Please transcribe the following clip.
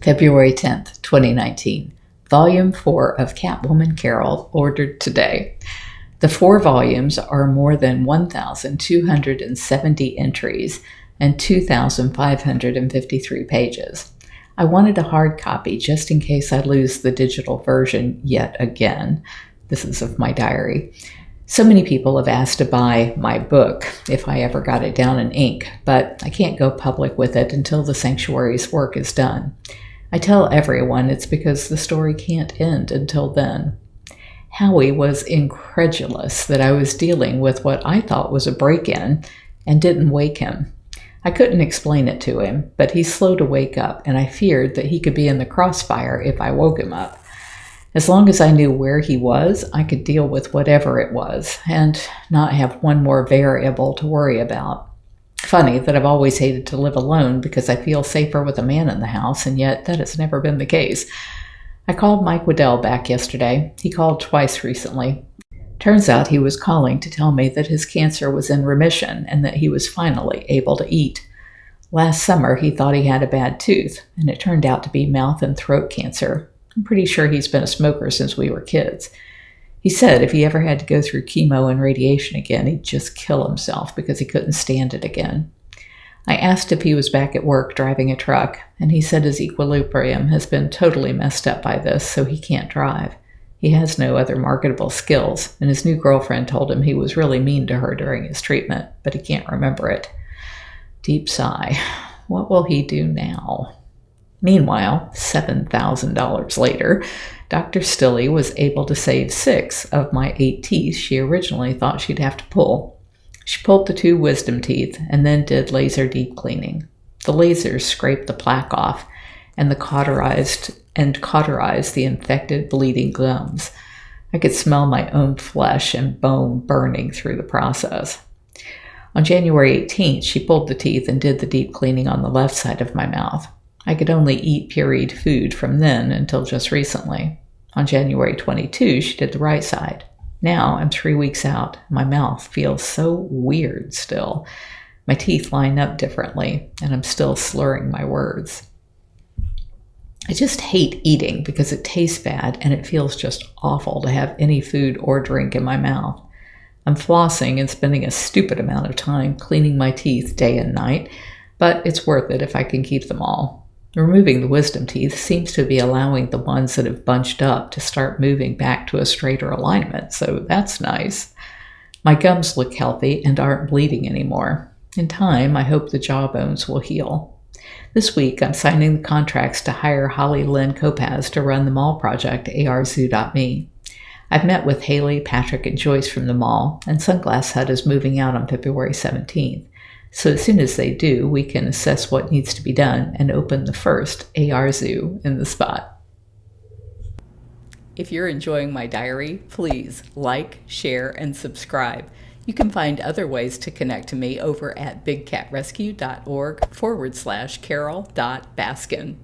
February 10th, 2019. Volume 4 of CatWoman Carole ordered today. The 4 volumes are more than 1,270 entries and 2,553 pages. I wanted a hard copy just in case I lose the digital version yet again. This is of my diary. So many people have asked to buy my book if I ever got it down in ink, but I can't go public with it until the sanctuary's work is done. I tell everyone it's because the story can't end until then. Howie was incredulous that I was dealing with what I thought was a break-in and didn't wake him. I couldn't explain it to him, but he's slow to wake up, and I feared that he could be in the crossfire if I woke him up. As long as I knew where he was, I could deal with whatever it was and not have one more variable to worry about. Funny that I've always hated to live alone because I feel safer with a man in the house, and yet that has never been the case. I called Mike Waddell back yesterday. He called twice recently. Turns out he was calling to tell me that his cancer was in remission and that he was finally able to eat. Last summer, he thought he had a bad tooth, and it turned out to be mouth and throat cancer. I'm pretty sure he's been a smoker since we were kids. He said if he ever had to go through chemo and radiation again, he'd just kill himself because he couldn't stand it again. I asked if he was back at work driving a truck, and he said his equilibrium has been totally messed up by this, so he can't drive. He has no other marketable skills, and his new girlfriend told him he was really mean to her during his treatment, but he can't remember it. Deep sigh. What will he do now? Meanwhile, $7,000 later, Dr. Stilley was able to save 6 of my 8 teeth she originally thought she'd have to pull. She pulled the 2 wisdom teeth and then did laser deep cleaning. The lasers scraped the plaque off and cauterized the infected, bleeding gums. I could smell my own flesh and bone burning through the process. On January 18th, she pulled the teeth and did the deep cleaning on the left side of my mouth. I could only eat pureed food from then until just recently. On January 22, she did the right side. Now I'm 3 weeks out. My mouth feels so weird still. My teeth line up differently, and I'm still slurring my words. I just hate eating because it tastes bad and it feels just awful to have any food or drink in my mouth. I'm flossing and spending a stupid amount of time cleaning my teeth day and night, but it's worth it if I can keep them all. Removing the wisdom teeth seems to be allowing the ones that have bunched up to start moving back to a straighter alignment, so that's nice. My gums look healthy and aren't bleeding anymore. In time, I hope the jawbones will heal. This week, I'm signing the contracts to hire Holly Lynn Kopaz to run the mall project arzoo.me. I've met with Haley, Patrick, and Joyce from the mall, and Sunglass Hut is moving out on February 17th. So as soon as they do, we can assess what needs to be done and open the first AR Zoo in the spot. If you're enjoying my diary, please like, share, and subscribe. You can find other ways to connect to me over at bigcatrescue.org/Carole.Baskin.